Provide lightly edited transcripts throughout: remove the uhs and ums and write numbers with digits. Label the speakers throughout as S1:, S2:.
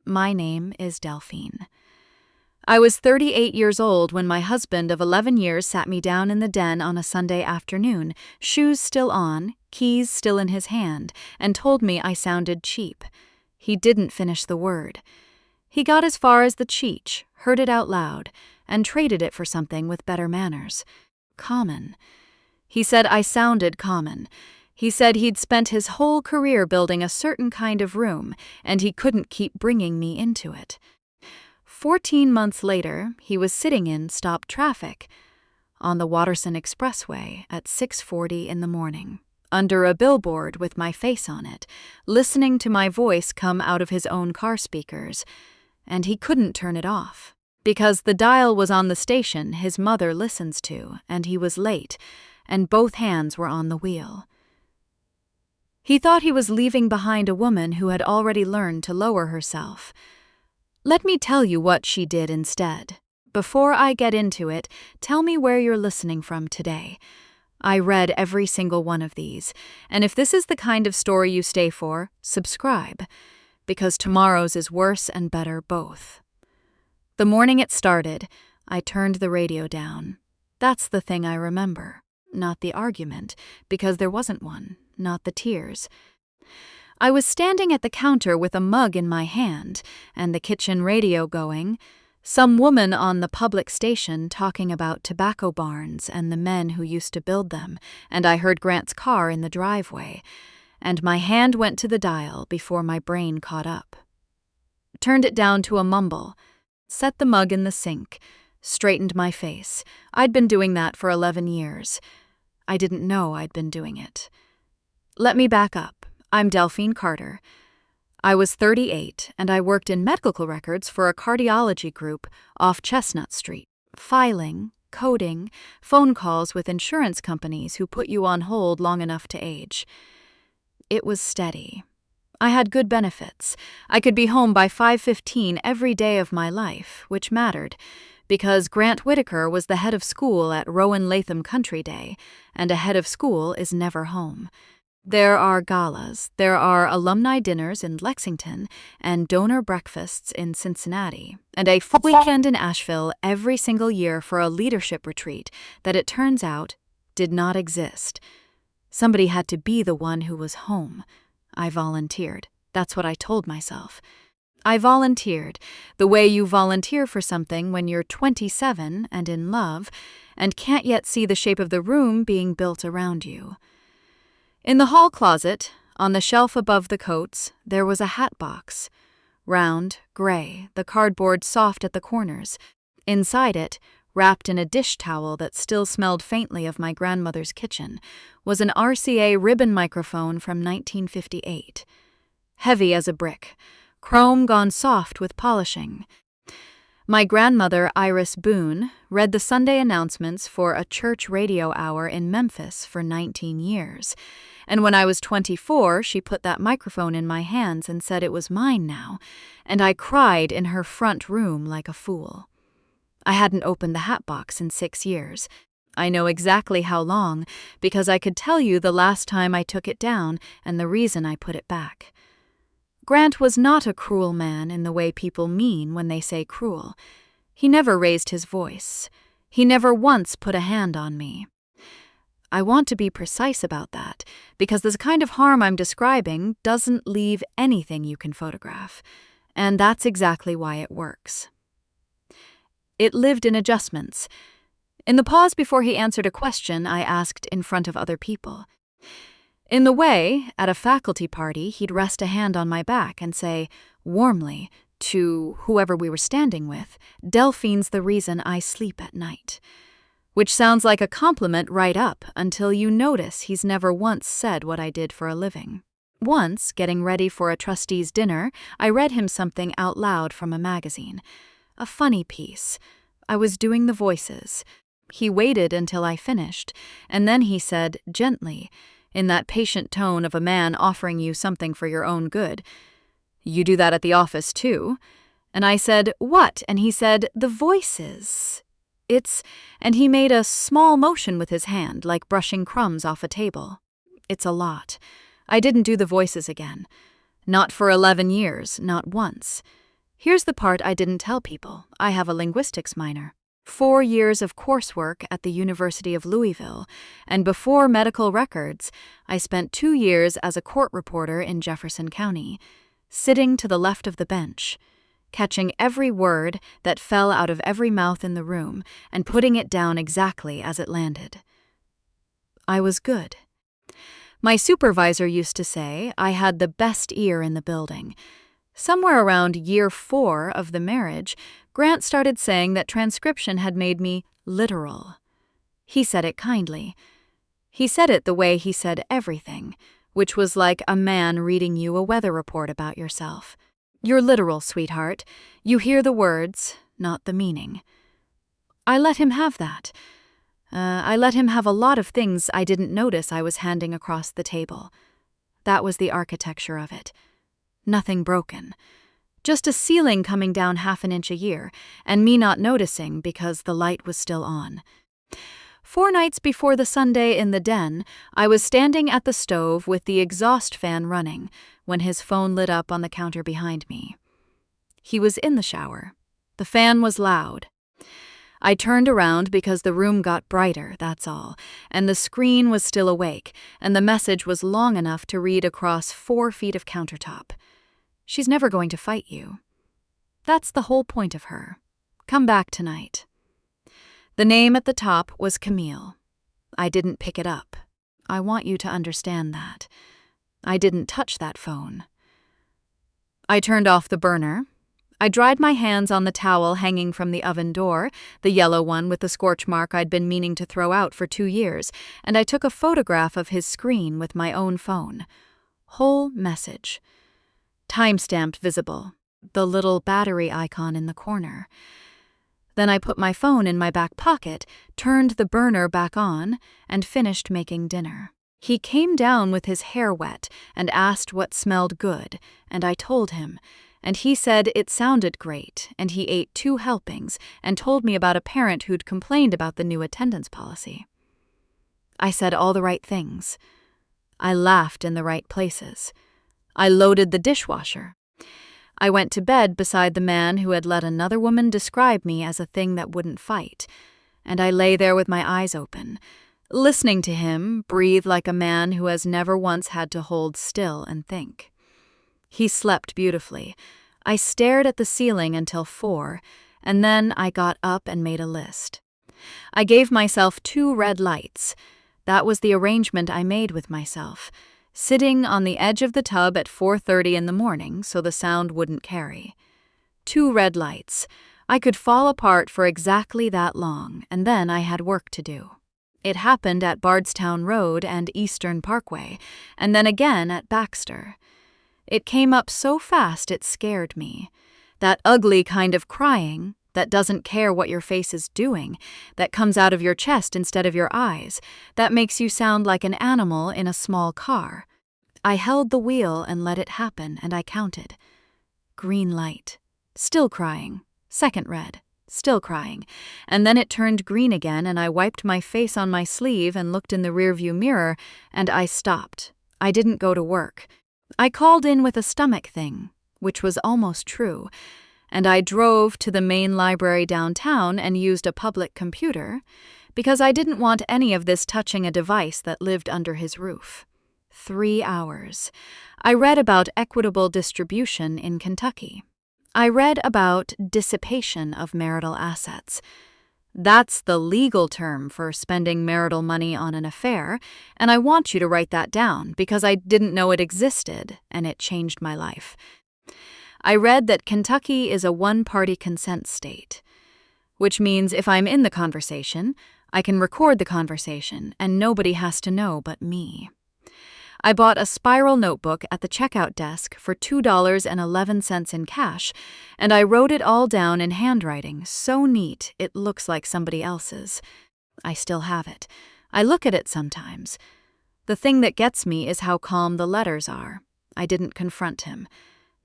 S1: My name is Delphine. I was 38 years old when my husband of 11 years sat me down in the den on a Sunday afternoon, shoes still on, keys still in his hand, and told me I sounded cheap. He didn't finish the word. He got as far as the cheech, heard it out loud, and traded it for something with better manners. Common. He said I sounded common. He said he'd spent his whole career building a certain kind of room, and he couldn't keep bringing me into it. 14 months later, he was sitting in stopped traffic on the Watterson Expressway at 6:40 in the morning, under a billboard with my face on it, listening to my voice come out of his own car speakers, and he couldn't turn it off, because the dial was on the station his mother listens to, and he was late, and both hands were on the wheel. He thought he was leaving behind a woman who had already learned to lower herself. Let me tell you what she did instead. Before I get into it, tell me where you're listening from today. I read every single one of these, and if this is the kind of story you stay for, subscribe, because tomorrow's is worse and better both. The morning it started, I turned the radio down. That's the thing I remember, not the argument, because there wasn't one, not the tears. I was standing at the counter with a mug in my hand and the kitchen radio going, some woman on the public station talking about tobacco barns and the men who used to build them, and I heard Grant's car in the driveway, and my hand went to the dial before my brain caught up. Turned it down to a mumble, set the mug in the sink, straightened my face. I'd been doing that for 11 years. I didn't know I'd been doing it. Let me back up. I'm Delphine Carter. I was 38, and I worked in medical records for a cardiology group off Chestnut Street, filing, coding, phone calls with insurance companies who put you on hold long enough to age. It was steady. I had good benefits. I could be home by 5:15 every day of my life, which mattered, because Grant Whitaker was the head of school at Rowan Latham Country Day, and a head of school is never home. There are galas, there are alumni dinners in Lexington, and donor breakfasts in Cincinnati, and a full weekend in Asheville every single year for a leadership retreat that it turns out did not exist. Somebody had to be the one who was home. I volunteered. That's what I told myself. I volunteered, the way you volunteer for something when you're 27 and in love and can't yet see the shape of the room being built around you. In the hall closet, on the shelf above the coats, there was a hat box. Round, gray, the cardboard soft at the corners. Inside it, wrapped in a dish towel that still smelled faintly of my grandmother's kitchen, was an RCA ribbon microphone from 1958. Heavy as a brick, chrome gone soft with polishing. My grandmother, Iris Boone, read the Sunday announcements for a church radio hour in Memphis for 19 years. And when I was 24, she put that microphone in my hands and said it was mine now, and I cried in her front room like a fool. I hadn't opened the hat box in 6 years. I know exactly how long, because I could tell you the last time I took it down and the reason I put it back. Grant was not a cruel man in the way people mean when they say cruel. He never raised his voice. He never once put a hand on me. I want to be precise about that, because this kind of harm I'm describing doesn't leave anything you can photograph, and that's exactly why it works. It lived in adjustments. In the pause before he answered a question I asked in front of other people. In the way, at a faculty party, he'd rest a hand on my back and say, warmly, to whoever we were standing with, Delphine's the reason I sleep at night. Which sounds like a compliment right up until you notice he's never once said what I did for a living. Once, getting ready for a trustee's dinner, I read him something out loud from a magazine. A funny piece. I was doing the voices. He waited until I finished, and then he said, gently, in that patient tone of a man offering you something for your own good, "You do that at the office, too?" And I said, "What?" And he said, "The voices. And he made a small motion with his hand, like brushing crumbs off a table. It's a lot. I didn't do the voices again. Not for 11 years, not once. Here's the part I didn't tell people. I have a linguistics minor. 4 years of coursework at the University of Louisville, and before medical records, I spent 2 years as a court reporter in Jefferson County, sitting to the left of the bench, catching every word that fell out of every mouth in the room and putting it down exactly as it landed. I was good. My supervisor used to say I had the best ear in the building. Somewhere around year 4 of the marriage, Grant started saying that transcription had made me literal. He said it kindly. He said it the way he said everything, which was like a man reading you a weather report about yourself. You're literal, sweetheart. You hear the words, not the meaning. I let him have that. I let him have a lot of things I didn't notice I was handing across the table. That was the architecture of it. Nothing broken. Just a ceiling coming down half an inch a year, and me not noticing because the light was still on. 4 nights before the Sunday in the den, I was standing at the stove with the exhaust fan running when his phone lit up on the counter behind me. He was in the shower. The fan was loud. I turned around because the room got brighter, that's all, and the screen was still awake, and the message was long enough to read across 4 feet of countertop. She's never going to fight you. That's the whole point of her. Come back tonight. The name at the top was Camille. I didn't pick it up. I want you to understand that. I didn't touch that phone. I turned off the burner. I dried my hands on the towel hanging from the oven door, the yellow one with the scorch mark I'd been meaning to throw out for 2 years, and I took a photograph of his screen with my own phone. Whole message. Timestamp visible, the little battery icon in the corner. Then I put my phone in my back pocket, turned the burner back on, and finished making dinner. He came down with his hair wet and asked what smelled good, and I told him, and he said it sounded great, and he ate 2 helpings and told me about a parent who'd complained about the new attendance policy. I said all the right things. I laughed in the right places. I loaded the dishwasher. I went to bed beside the man who had let another woman describe me as a thing that wouldn't fight, and I lay there with my eyes open, listening to him breathe like a man who has never once had to hold still and think. He slept beautifully. I stared at the ceiling until 4, and then I got up and made a list. I gave myself 2 red lights. That was the arrangement I made with myself, sitting on the edge of the tub at 4:30 in the morning so the sound wouldn't carry. 2 red lights. I could fall apart for exactly that long, and then I had work to do. It happened at Bardstown Road and Eastern Parkway, and then again at Baxter. It came up so fast it scared me. That ugly kind of crying that doesn't care what your face is doing, that comes out of your chest instead of your eyes, that makes you sound like an animal in a small car. I held the wheel and let it happen, and I counted. Green light. Still crying. Second red. Still crying. And then it turned green again, and I wiped my face on my sleeve and looked in the rearview mirror, and I stopped. I didn't go to work. I called in with a stomach thing, which was almost true, and I drove to the main library downtown and used a public computer because I didn't want any of this touching a device that lived under his roof. 3 hours. I read about equitable distribution in Kentucky. I read about dissipation of marital assets. That's the legal term for spending marital money on an affair, and I want you to write that down because I didn't know it existed, and it changed my life. I read that Kentucky is a one-party consent state, which means if I'm in the conversation, I can record the conversation, and nobody has to know but me. I bought a spiral notebook at the checkout desk for $2.11 in cash, and I wrote it all down in handwriting, so neat it looks like somebody else's. I still have it. I look at it sometimes. The thing that gets me is how calm the letters are. I didn't confront him.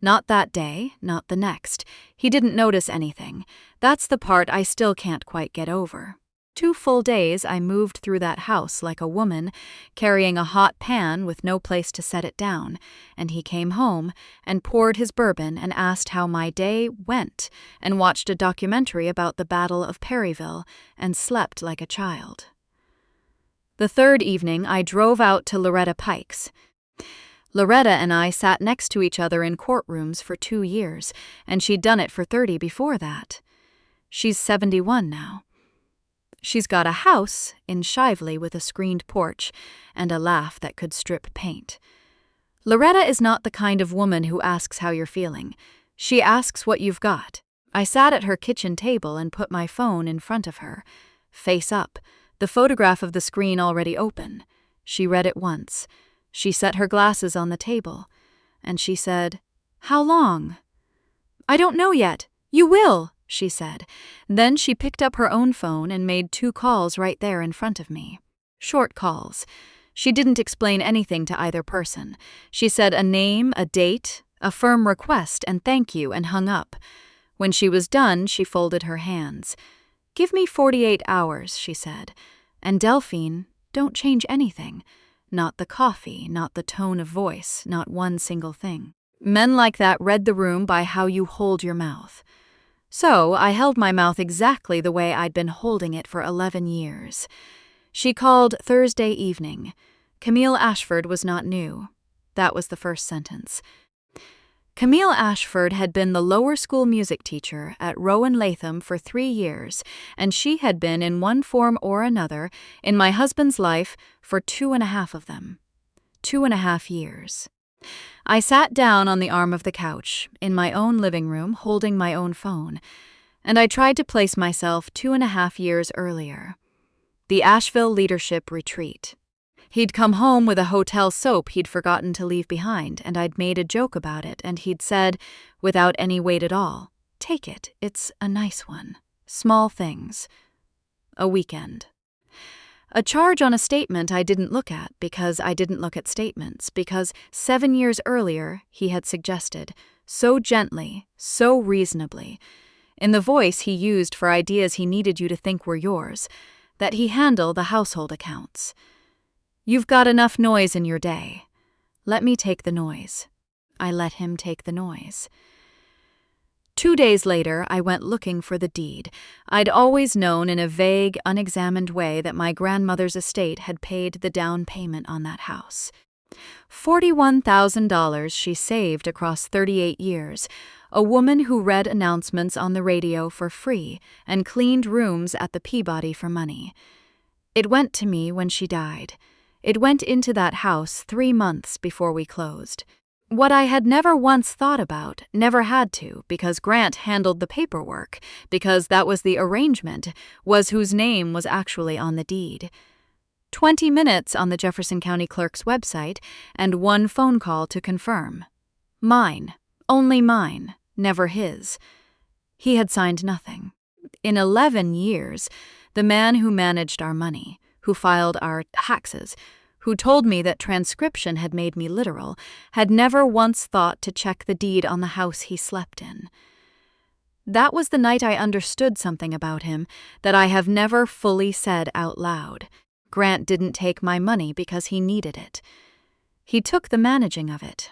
S1: Not that day, not the next. He didn't notice anything. That's the part I still can't quite get over. 2 full days I moved through that house like a woman, carrying a hot pan with no place to set it down, and he came home and poured his bourbon and asked how my day went and watched a documentary about the Battle of Perryville and slept like a child. The third evening, I drove out to Loretta Pike's. Loretta and I sat next to each other in courtrooms for 2 years, and she'd done it for 30 before that. She's 71 now. She's got a house in Shively with a screened porch and a laugh that could strip paint. Loretta is not the kind of woman who asks how you're feeling. She asks what you've got. I sat at her kitchen table and put my phone in front of her, face up, the photograph of the screen already open. She read it once. She set her glasses on the table, and she said, "How long?" "I don't know yet. You will," she said. Then she picked up her own phone and made 2 calls right there in front of me. Short calls. She didn't explain anything to either person. She said a name, a date, a firm request, and thank you, and hung up. When she was done, she folded her hands. "Give me 48 hours, she said. "And Delphine, don't change anything. Not the coffee, not the tone of voice, not one single thing." Men like that read the room by how you hold your mouth. So I held my mouth exactly the way I'd been holding it for 11 years. She called Thursday evening. Camille Ashford was not new. That was the first sentence. Camille Ashford had been the lower school music teacher at Rowan Latham for 3 years, and she had been in one form or another in my husband's life for 2.5 of them. 2.5 years. I sat down on the arm of the couch, in my own living room, holding my own phone, and I tried to place myself 2.5 years earlier. The Asheville Leadership Retreat. He'd come home with a hotel soap he'd forgotten to leave behind, and I'd made a joke about it, and he'd said, without any weight at all, "Take it, it's a nice one. Small things." A weekend. A charge on a statement I didn't look at because I didn't look at statements, because 7 years earlier he had suggested, so gently, so reasonably, in the voice he used for ideas he needed you to think were yours, that he handle the household accounts. "You've got enough noise in your day. Let me take the noise." I let him take the noise. 2 days later, I went looking for the deed. I'd always known in a vague, unexamined way that my grandmother's estate had paid the down payment on that house. $41,000 she saved across 38 years, a woman who read announcements on the radio for free and cleaned rooms at the Peabody for money. It went to me when she died. It went into that house 3 months before we closed. What I had never once thought about, never had to, because Grant handled the paperwork, because that was the arrangement, was whose name was actually on the deed. 20 minutes on the Jefferson County Clerk's website, and 1 phone call to confirm. Mine, only mine, never his. He had signed nothing. In 11 years, the man who managed our money, who filed our taxes, who told me that transcription had made me literal, had never once thought to check the deed on the house he slept in. That was the night I understood something about him that I have never fully said out loud. Grant didn't take my money because he needed it. He took the managing of it.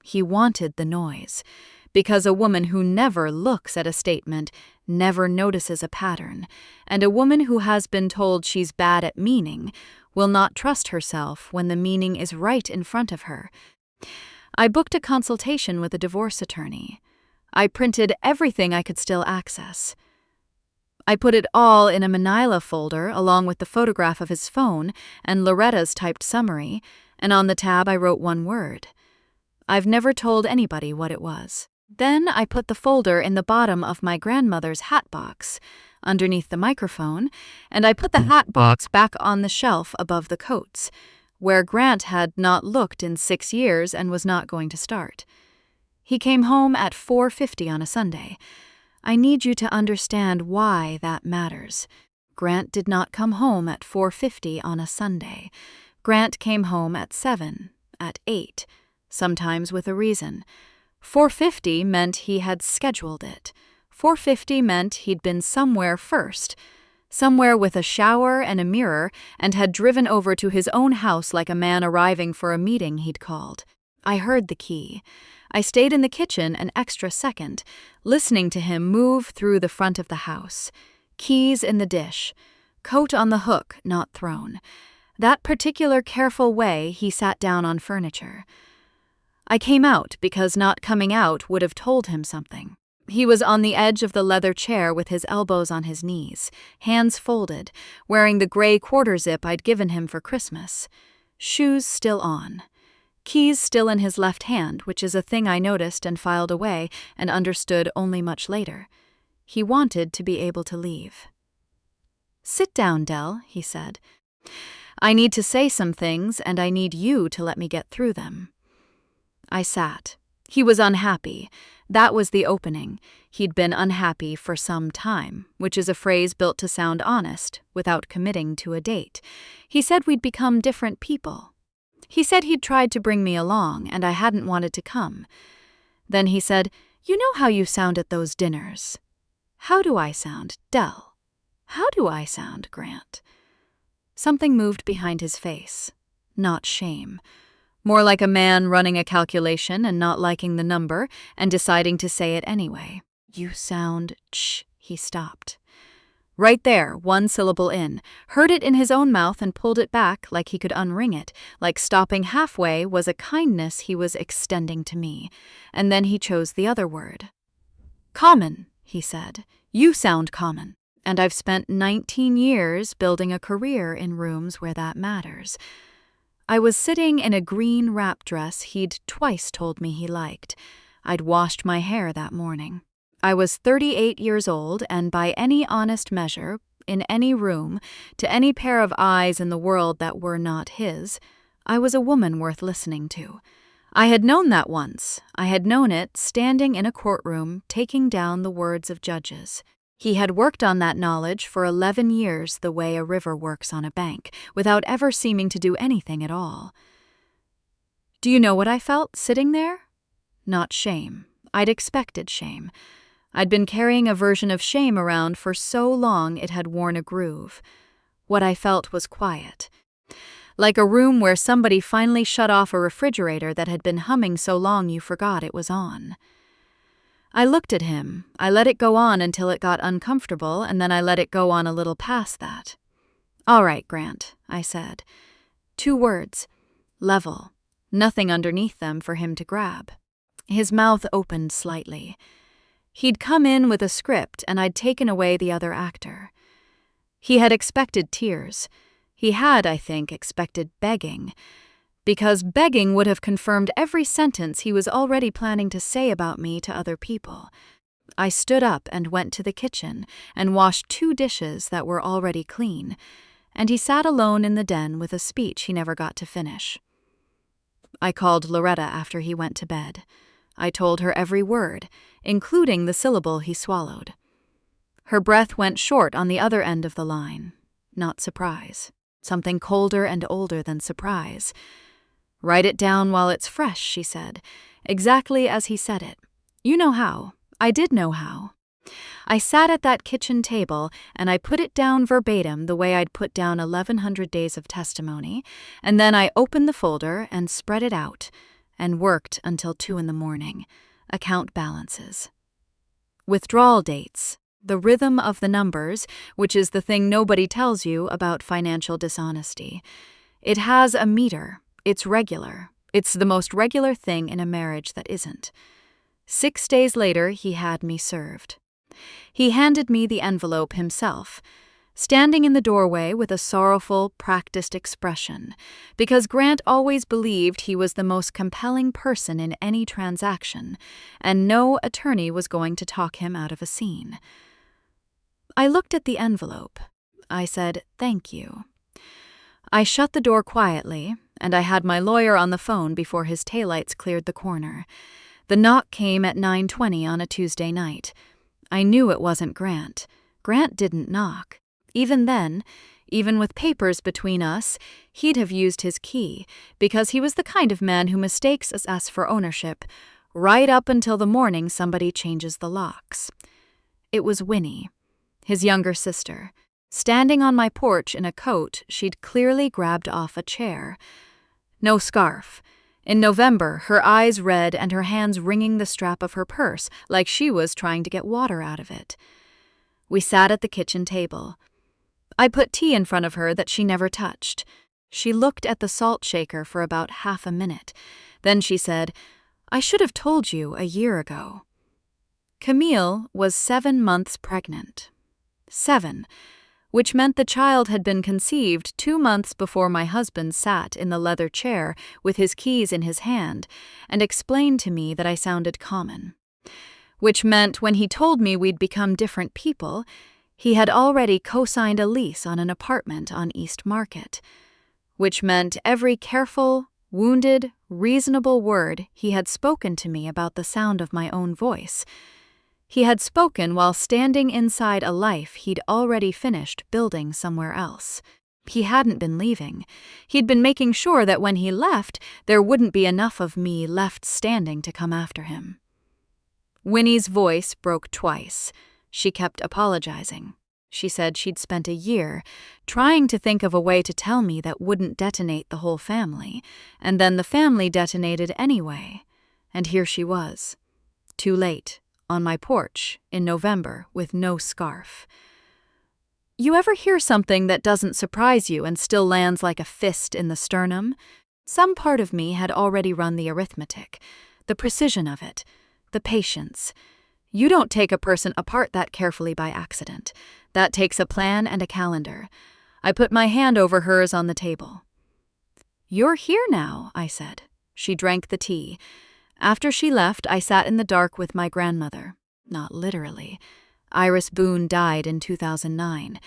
S1: He wanted the noise, because a woman who never looks at a statement never notices a pattern, and a woman who has been told she's bad at meaning will not trust herself when the meaning is right in front of her. I booked a consultation with a divorce attorney. I printed everything I could still access. I put it all in a Manila folder along with the photograph of his phone and Loretta's typed summary, and on the tab I wrote 1 word. I've never told anybody what it was. Then I put the folder in the bottom of my grandmother's hat box, underneath the microphone, and I put the hat box back on the shelf above the coats, where Grant had not looked in 6 years and was not going to start. He came home at 4:50 on a Sunday. I need you to understand why that matters. Grant did not come home at 4:50 on a Sunday. Grant came home at 7, at 8, sometimes with a reason. 4:50 meant he had scheduled it. 4:50 meant he'd been somewhere first. somewhere with a shower and a mirror, and had driven over to his own house like a man arriving for a meeting he'd called. I heard the key. I stayed in the kitchen an extra second, listening to him move through the front of the house. Keys in the dish. Coat on the hook, not thrown. That particular careful way he sat down on furniture. I came out because not coming out would have told him something. He was on the edge of the leather chair with his elbows on his knees, hands folded, wearing the gray quarter zip I'd given him for Christmas. Shoes still on. Keys still in his left hand, which is a thing I noticed and filed away and understood only much later. He wanted to be able to leave. "Sit down, Dell," he said. "I need to say some things, and I need you to let me get through them." I sat. He was unhappy. That was the opening. He'd been unhappy for some time, which is a phrase built to sound honest, without committing to a date. He said we'd become different people. He said he'd tried to bring me along, and I hadn't wanted to come. Then he said, "You know how you sound at those dinners." "How do I sound, Dell? How do I sound, Grant?" Something moved behind his face. Not shame. More like a man running a calculation and not liking the number and deciding to say it anyway. "You sound ch." He stopped. Right there, one syllable in, heard it in his own mouth and pulled it back like he could unring it, like stopping halfway was a kindness he was extending to me. And then he chose the other word. "Common," he said. "You sound common. And I've spent 19 years building a career in rooms where that matters." I was sitting in a green wrap dress he'd twice told me he liked. I'd washed my hair that morning. I was 38 years old, and by any honest measure, in any room, to any pair of eyes in the world that were not his, I was a woman worth listening to. I had known that once. I had known it standing in a courtroom, taking down the words of judges. He had worked on that knowledge for 11 years the way a river works on a bank, without ever seeming to do anything at all. Do you know what I felt sitting there? Not shame. I'd expected shame. I'd been carrying a version of shame around for so long it had worn a groove. What I felt was quiet. Like a room where somebody finally shut off a refrigerator that had been humming so long you forgot it was on. I looked at him. I let it go on until it got uncomfortable, and then I let it go on a little past that. "All right, Grant," I said. 2 words. Level. Nothing underneath them for him to grab. His mouth opened slightly. He'd come in with a script, and I'd taken away the other actor. He had expected tears. He had, I think, expected begging. Because begging would have confirmed every sentence he was already planning to say about me to other people. I stood up and went to the kitchen and washed 2 dishes that were already clean, and he sat alone in the den with a speech he never got to finish. I called Loretta after he went to bed. I told her every word, including the syllable he swallowed. Her breath went short on the other end of the line. Not surprise. Something colder and older than surprise. "Write it down while it's fresh," she said, exactly as he said it. You know how. I did know how. I sat at that kitchen table, and I put it down verbatim the way I'd put down 1100 days of testimony, and then I opened the folder and spread it out, and worked until 2 a.m, account balances. Withdrawal dates, the rhythm of the numbers, which is the thing nobody tells you about financial dishonesty. It has a meter. It's regular. It's the most regular thing in a marriage that isn't. 6 days later, he had me served. He handed me the envelope himself, standing in the doorway with a sorrowful, practiced expression, because Grant always believed he was the most compelling person in any transaction, and no attorney was going to talk him out of a scene. I looked at the envelope. I said, "Thank you." I shut the door quietly, and I had my lawyer on the phone before his taillights cleared the corner. The knock came at 9:20 on a Tuesday night. I knew it wasn't Grant. Grant didn't knock. Even then, even with papers between us, he'd have used his key, because he was the kind of man who mistakes us for ownership, right up until the morning somebody changes the locks. It was Winnie, his younger sister. Standing on my porch in a coat she'd clearly grabbed off a chair. No scarf. In November, her eyes red and her hands wringing the strap of her purse like she was trying to get water out of it. We sat at the kitchen table. I put tea in front of her that she never touched. She looked at the salt shaker for about half a minute. Then she said, "I should have told you a year ago." Camille was 7 months pregnant. 7, which meant the child had been conceived 2 months before my husband sat in the leather chair with his keys in his hand and explained to me that I sounded common. Which meant when he told me we'd become different people, he had already co-signed a lease on an apartment on East Market. Which meant every careful, wounded, reasonable word he had spoken to me about the sound of my own voice. He had spoken while standing inside a life he'd already finished building somewhere else. He hadn't been leaving. He'd been making sure that when he left, there wouldn't be enough of me left standing to come after him. Winnie's voice broke twice. She kept apologizing. She said she'd spent a year trying to think of a way to tell me that wouldn't detonate the whole family, and then the family detonated anyway. And here she was, too late, on my porch in November with no scarf. You ever hear something that doesn't surprise you and still lands like a fist in the sternum? Some part of me had already run the arithmetic, the precision of it, the patience. You don't take a person apart that carefully by accident. That takes a plan and a calendar. I put my hand over hers on the table. "You're here now," I said. She drank the tea. After she left, I sat in the dark with my grandmother. Not literally. Iris Boone died in 2009.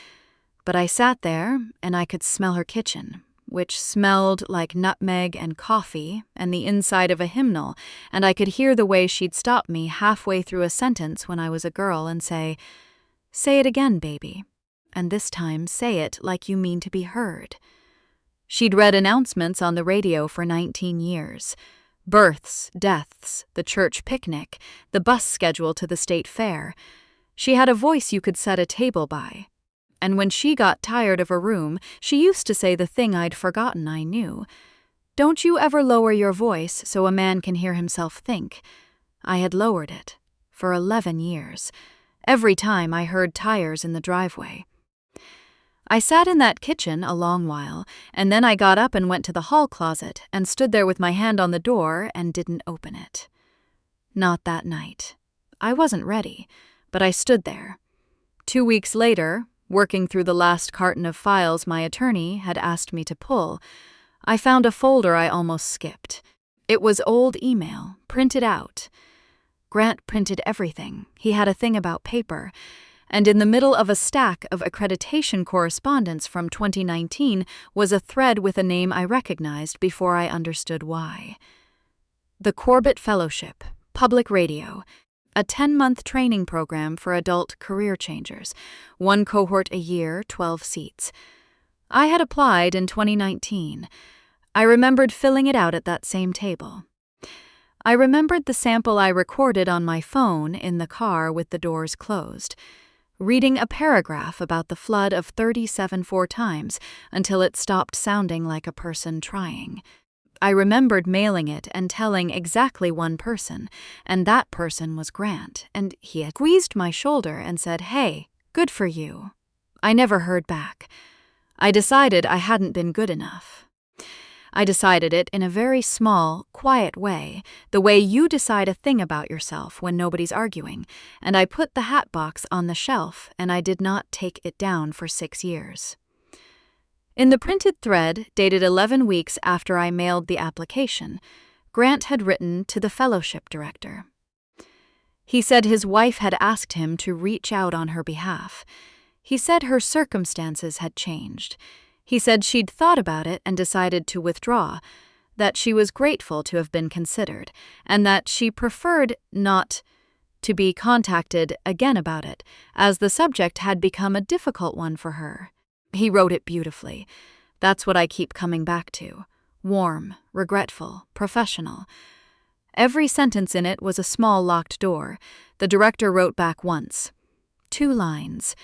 S1: But I sat there, and I could smell her kitchen, which smelled like nutmeg and coffee and the inside of a hymnal, and I could hear the way she'd stop me halfway through a sentence when I was a girl and say, "Say it again, baby. And this time say it like you mean to be heard." She'd read announcements on the radio for 19 years. Births, deaths, the church picnic, the bus schedule to the state fair. She had a voice you could set a table by. And when she got tired of a room, she used to say the thing I'd forgotten I knew. "Don't you ever lower your voice so a man can hear himself think." I had lowered it for 11 years. Every time I heard tires in the driveway. I sat in that kitchen a long while, and then I got up and went to the hall closet and stood there with my hand on the door and didn't open it. Not that night. I wasn't ready, but I stood there. 2 weeks later, working through the last carton of files my attorney had asked me to pull, I found a folder I almost skipped. It was old email, printed out. Grant printed everything. He had a thing about paper. And in the middle of a stack of accreditation correspondence from 2019 was a thread with a name I recognized before I understood why. The Corbett Fellowship, Public Radio, a 10-month training program for adult career changers, 1 cohort a year, 12 seats. I had applied in 2019. I remembered filling it out at that same table. I remembered the sample I recorded on my phone in the car with the doors closed, reading a paragraph about the flood of 37 4 times until it stopped sounding like a person trying. I remembered mailing it and telling exactly one person, and that person was Grant, and he had squeezed my shoulder and said, "Hey, good for you." I never heard back. I decided I hadn't been good enough. I decided it in a very small, quiet way, the way you decide a thing about yourself when nobody's arguing, and I put the hat box on the shelf and I did not take it down for 6 years. In the printed thread, dated 11 weeks after I mailed the application, Grant had written to the fellowship director. He said his wife had asked him to reach out on her behalf. He said her circumstances had changed. He said she'd thought about it and decided to withdraw, that she was grateful to have been considered, and that she preferred not to be contacted again about it, as the subject had become a difficult one for her. He wrote it beautifully. That's what I keep coming back to. Warm, regretful, professional. Every sentence in it was a small locked door. The director wrote back once. 2 lines.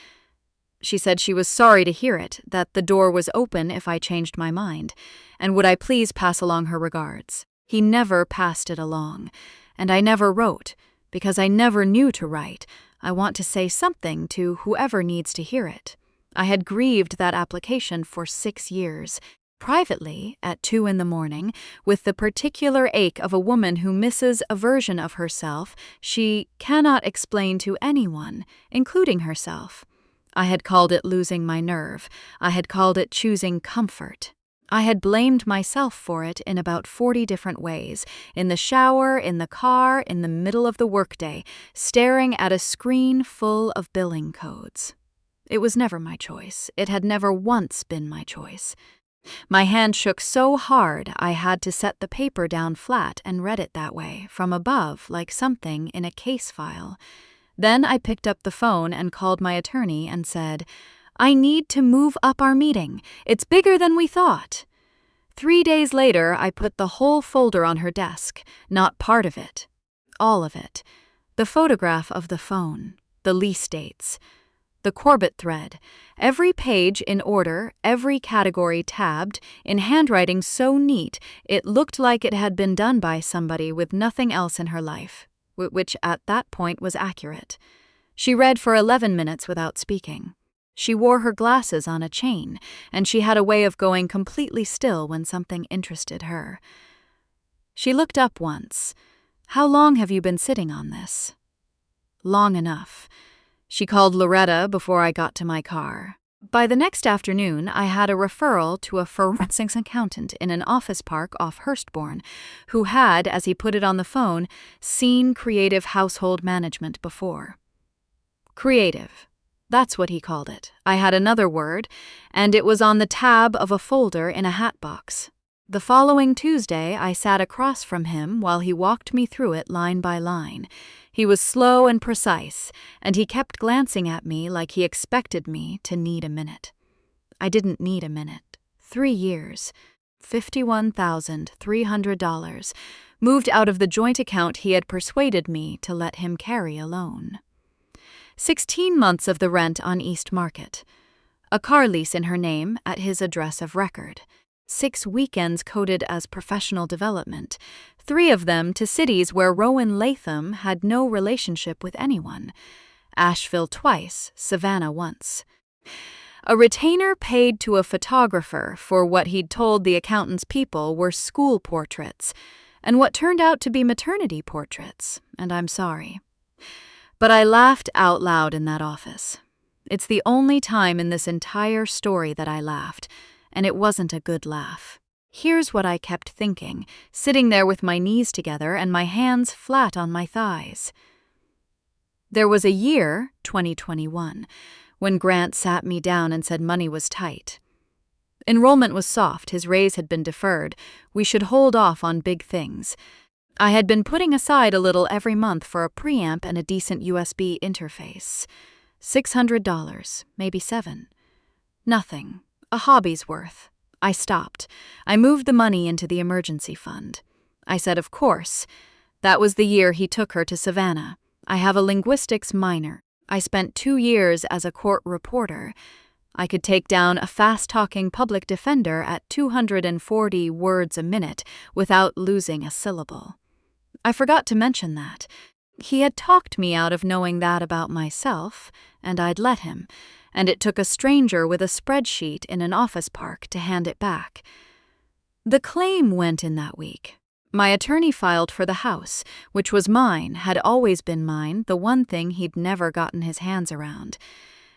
S1: She said she was sorry to hear it, that the door was open if I changed my mind, and would I please pass along her regards. He never passed it along, and I never wrote, because I never knew to write. I want to say something to whoever needs to hear it. I had grieved that application for 6 years, privately at 2 a.m, with the particular ache of a woman who misses a version of herself she cannot explain to anyone, including herself. I had called it losing my nerve. I had called it choosing comfort. I had blamed myself for it in about 40 different ways, in the shower, in the car, in the middle of the workday, staring at a screen full of billing codes. It was never my choice. It had never once been my choice. My hand shook so hard I had to set the paper down flat and read it that way, from above, like something in a case file. Then I picked up the phone and called my attorney and said, "I need to move up our meeting. It's bigger than we thought." 3 days later, I put the whole folder on her desk, not part of it, all of it. The photograph of the phone, the lease dates, the Corbett thread, every page in order, every category tabbed, in handwriting so neat it looked like it had been done by somebody with nothing else in her life, which at that point was accurate. She read for 11 minutes without speaking. She wore her glasses on a chain, and she had a way of going completely still when something interested her. She looked up once. "How long have you been sitting on this?" "Long enough." She called Loretta before I got to my car. By the next afternoon, I had a referral to a forensics accountant in an office park off Hurstbourne, who had, as he put it on the phone, seen creative household management before. Creative. That's what he called it. I had another word, and it was on the tab of a folder in a hat box. The following Tuesday, I sat across from him while he walked me through it line by line. He was slow and precise, and he kept glancing at me like he expected me to need a minute. I didn't need a minute. 3 years. $51,300, moved out of the joint account he had persuaded me to let him carry alone. 16 months of the rent on East Market. A car lease in her name at his address of record. 6 weekends coded as professional development, 3 of them to cities where Rowan Latham had no relationship with anyone. Asheville twice, Savannah once. A retainer paid to a photographer for what he'd told the accountant's people were school portraits, and what turned out to be maternity portraits, and I'm sorry. But I laughed out loud in that office. It's the only time in this entire story that I laughed, and it wasn't a good laugh. Here's what I kept thinking, sitting there with my knees together and my hands flat on my thighs. There was a year, 2021, when Grant sat me down and said money was tight. Enrollment was soft, his raise had been deferred, we should hold off on big things. I had been putting aside a little every month for a preamp and a decent USB interface. $600, maybe $7. Nothing. A hobby's worth. I stopped. I moved the money into the emergency fund. I said, of course. That was the year he took her to Savannah. I have a linguistics minor. I spent 2 years as a court reporter. I could take down a fast-talking public defender at 240 words a minute without losing a syllable. I forgot to mention that. He had talked me out of knowing that about myself, and I'd let him, and it took a stranger with a spreadsheet in an office park to hand it back. The claim went in that week. My attorney filed for the house, which was mine, had always been mine, the one thing he'd never gotten his hands around.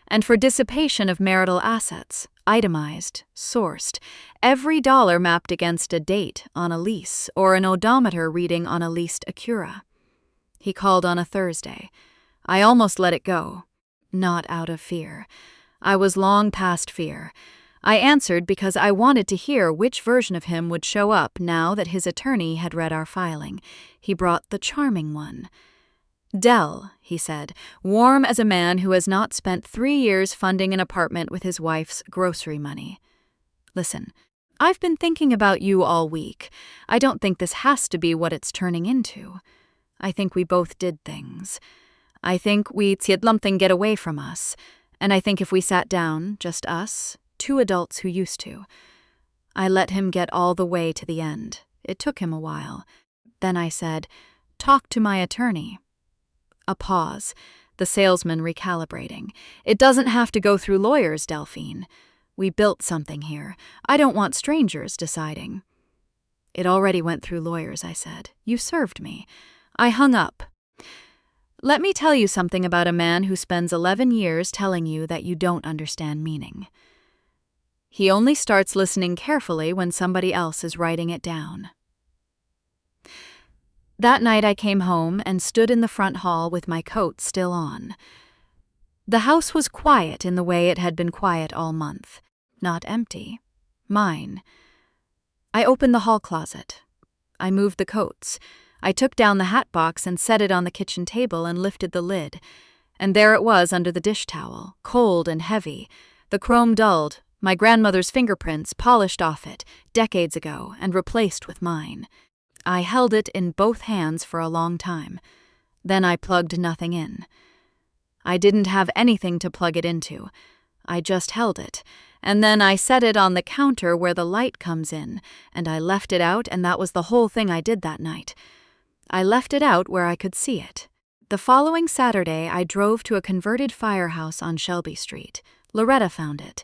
S1: And for dissipation of marital assets, itemized, sourced, every dollar mapped against a date on a lease or an odometer reading on a leased Acura. He called on a Thursday. I almost let it go. Not out of fear. I was long past fear. I answered because I wanted to hear which version of him would show up now that his attorney had read our filing. He brought the charming one. Dell, he said, warm as a man who has not spent 3 years funding an apartment with his wife's grocery money. Listen, I've been thinking about you all week. I don't think this has to be what it's turning into. I think we both did things. I think we let something get away from us. And I think if we sat down, just us, two adults who used to. I let him get all the way to the end. It took him a while. Then I said, "Talk to my attorney." A pause, the salesman recalibrating. "It doesn't have to go through lawyers, Delphine. We built something here. I don't want strangers deciding." "It already went through lawyers," I said. "You served me." I hung up. Let me tell you something about a man who spends 11 years telling you that you don't understand meaning. He only starts listening carefully when somebody else is writing it down. That night I came home and stood in the front hall with my coat still on. The house was quiet in the way it had been quiet all month. Not empty. Mine. I opened the hall closet. I moved the coats. I took down the hat box and set it on the kitchen table and lifted the lid. And there it was under the dish towel, cold and heavy. The chrome dulled, my grandmother's fingerprints polished off it, decades ago, and replaced with mine. I held it in both hands for a long time. Then I plugged nothing in. I didn't have anything to plug it into. I just held it, and then I set it on the counter where the light comes in, and I left it out, and that was the whole thing I did that night. I left it out where I could see it. The following Saturday, I drove to a converted firehouse on Shelby Street. Loretta found it.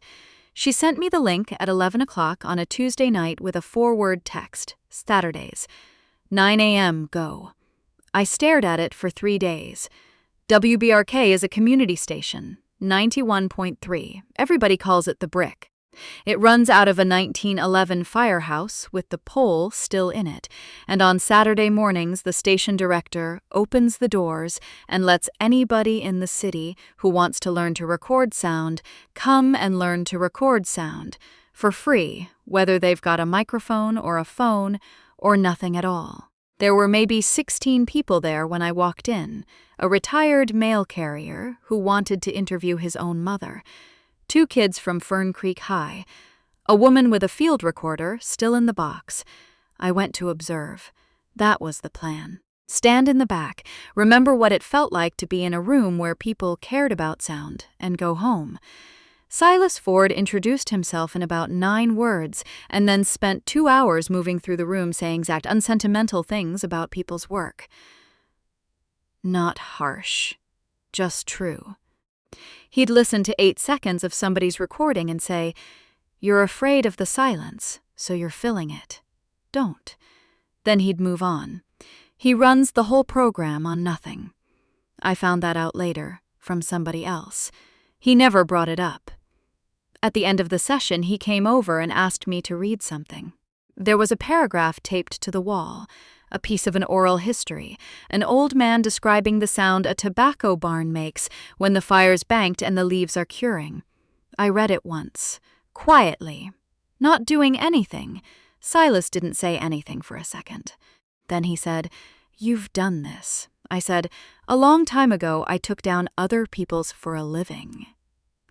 S1: She sent me the link at 11 o'clock on a Tuesday night with a 4-word text, Saturdays. 9 a.m., go. I stared at it for 3 days. WBRK is a community station, 91.3. Everybody calls it the Brick. It runs out of a 1911 firehouse with the pole still in it, and on Saturday mornings the station director opens the doors and lets anybody in the city who wants to learn to record sound come and learn to record sound, for free, whether they've got a microphone or a phone or nothing at all. There were maybe 16 people there when I walked in, a retired mail carrier who wanted to interview his own mother, 2 kids from Fern Creek High, a woman with a field recorder still in the box. I went to observe. That was the plan. Stand in the back, remember what it felt like to be in a room where people cared about sound, and go home. Silas Ford introduced himself in about 9 words, and then spent 2 hours moving through the room saying exact unsentimental things about people's work. Not harsh, just true. He'd listen to 8 seconds of somebody's recording and say, "You're afraid of the silence, so you're filling it. Don't." Then he'd move on. He runs the whole program on nothing. I found that out later, from somebody else. He never brought it up. At the end of the session, he came over and asked me to read something. There was a paragraph taped to the wall, a piece of an oral history, an old man describing the sound a tobacco barn makes when the fire's banked and the leaves are curing. I read it once, quietly, not doing anything. Silas didn't say anything for a second. Then he said, "You've done this." I said, "A long time ago I took down other people's for a living."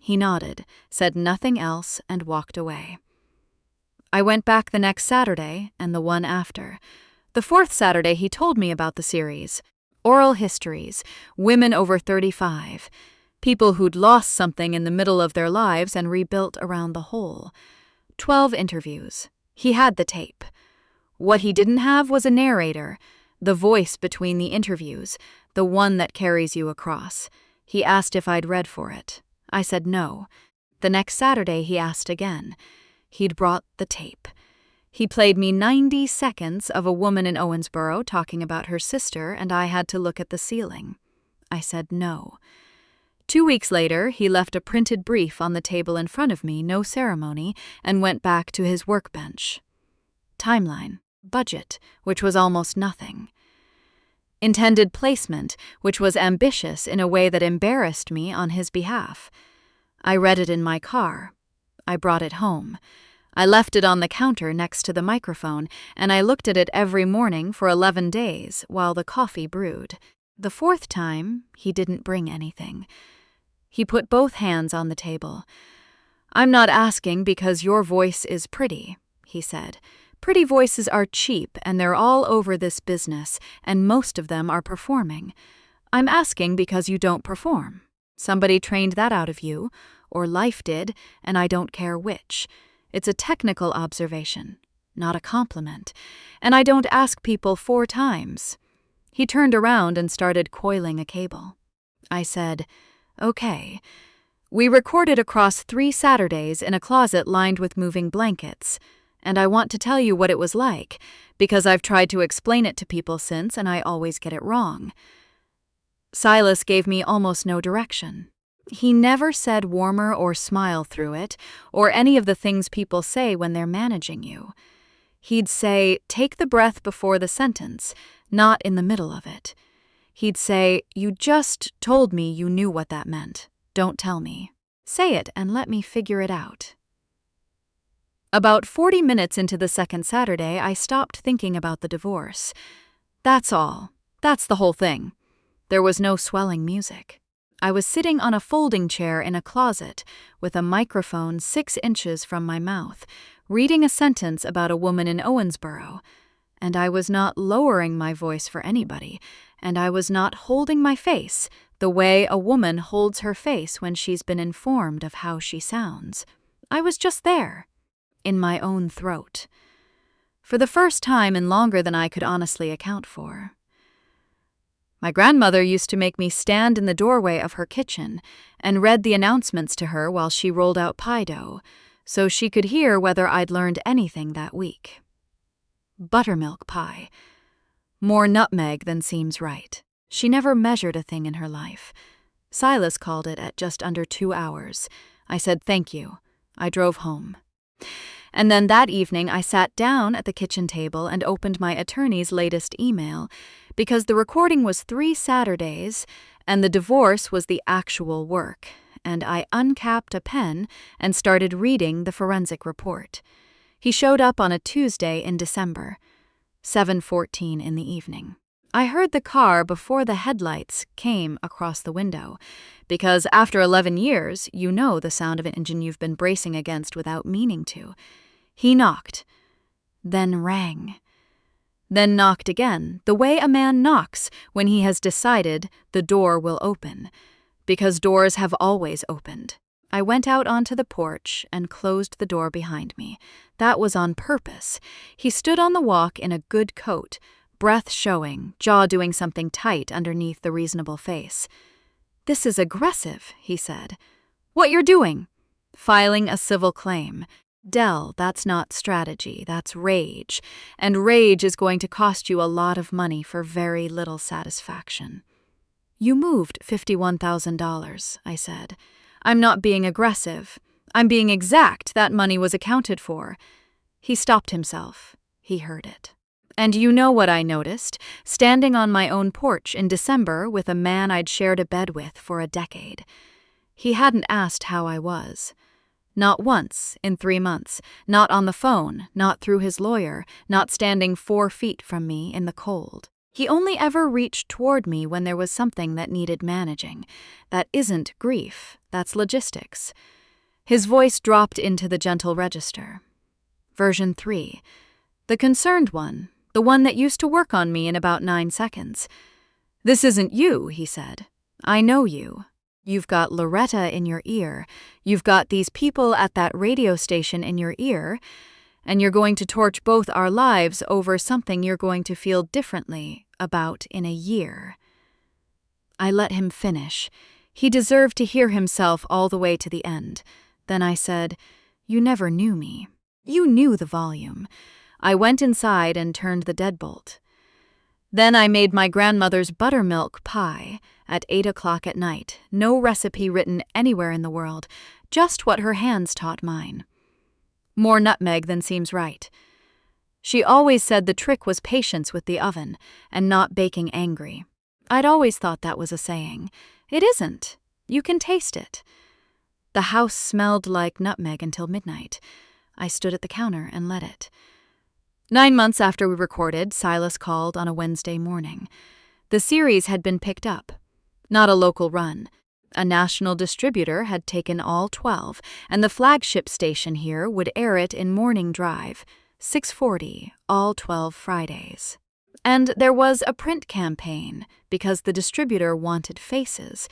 S1: He nodded, said nothing else, and walked away. I went back the next Saturday and the one after. The 4th Saturday he told me about the series. Oral histories, women over 35, people who'd lost something in the middle of their lives and rebuilt around the whole. 12 interviews. He had the tape. What he didn't have was a narrator, the voice between the interviews, the one that carries you across. He asked if I'd read for it. I said no. The next Saturday he asked again. He'd brought the tape. He played me 90 seconds of a woman in Owensboro talking about her sister, and I had to look at the ceiling. I said no. 2 weeks later, he left a printed brief on the table in front of me, no ceremony, and went back to his workbench. Timeline. Budget, which was almost nothing. Intended placement, which was ambitious in a way that embarrassed me on his behalf. I read it in my car. I brought it home. I left it on the counter next to the microphone, and I looked at it every morning for 11 days while the coffee brewed. The 4th time, he didn't bring anything. He put both hands on the table. "I'm not asking because your voice is pretty," he said. "Pretty voices are cheap, and they're all over this business, and most of them are performing. I'm asking because you don't perform. Somebody trained that out of you, or life did, and I don't care which. It's a technical observation, not a compliment, and I don't ask people 4 times. He turned around and started coiling a cable. I said, "Okay." We recorded across 3 Saturdays in a closet lined with moving blankets, and I want to tell you what it was like, because I've tried to explain it to people since and I always get it wrong. Silas gave me almost no direction. He never said warmer or smile through it, or any of the things people say when they're managing you. He'd say, take the breath before the sentence, not in the middle of it. He'd say, you just told me you knew what that meant. Don't tell me. Say it and let me figure it out. About 40 minutes into the second Saturday, I stopped thinking about the divorce. That's all. That's the whole thing. There was no swelling music. I was sitting on a folding chair in a closet with a microphone 6 inches from my mouth, reading a sentence about a woman in Owensboro, and I was not lowering my voice for anybody, and I was not holding my face the way a woman holds her face when she's been informed of how she sounds. I was just there, in my own throat, for the first time in longer than I could honestly account for. My grandmother used to make me stand in the doorway of her kitchen and read the announcements to her while she rolled out pie dough, so she could hear whether I'd learned anything that week. Buttermilk pie. More nutmeg than seems right. She never measured a thing in her life. Silas called it at just under 2 hours. I said thank you. I drove home. And then that evening I sat down at the kitchen table and opened my attorney's latest email, because the recording was 3 Saturdays and the divorce was the actual work, and I uncapped a pen and started reading the forensic report. He showed up on a Tuesday in December, 7:14 in the evening. I heard the car before the headlights came across the window, because after 11 years, you know the sound of an engine you've been bracing against without meaning to. He knocked, then rang, then knocked again, the way a man knocks when he has decided the door will open, because doors have always opened. I went out onto the porch and closed the door behind me. That was on purpose. He stood on the walk in a good coat, breath showing, jaw doing something tight underneath the reasonable face. "This is aggressive," he said. "What you're doing?" "Filing a civil claim." "Dell, that's not strategy, that's rage. And rage is going to cost you a lot of money for very little satisfaction." "You moved $51,000, I said. "I'm not being aggressive. I'm being exact. That money was accounted for." He stopped himself. He heard it. "And you know what I noticed, standing on my own porch in December with a man I'd shared a bed with for a decade. He hadn't asked how I was. Not once in 3 months, not on the phone, not through his lawyer, not standing 4 feet from me in the cold. He only ever reached toward me when there was something that needed managing. That isn't grief, that's logistics." His voice dropped into the gentle register. Version 3. "The concerned one, the one that used to work on me in about 9 seconds. This isn't you," he said. "I know you. You've got Loretta in your ear. You've got these people at that radio station in your ear, and you're going to torch both our lives over something you're going to feel differently about in a year." I let him finish. He deserved to hear himself all the way to the end. Then I said, "You never knew me. You knew the volume." I went inside and turned the deadbolt. Then I made my grandmother's buttermilk pie at 8 o'clock at night, no recipe written anywhere in the world, just what her hands taught mine. More nutmeg than seems right. She always said the trick was patience with the oven and not baking angry. I'd always thought that was a saying. It isn't. You can taste it. The house smelled like nutmeg until midnight. I stood at the counter and let it. 9 months after we recorded, Silas called on a Wednesday morning. The series had been picked up. Not a local run. A national distributor had taken all 12, and the flagship station here would air it in morning drive, 6:40, all 12 Fridays. And there was a print campaign, because the distributor wanted faces,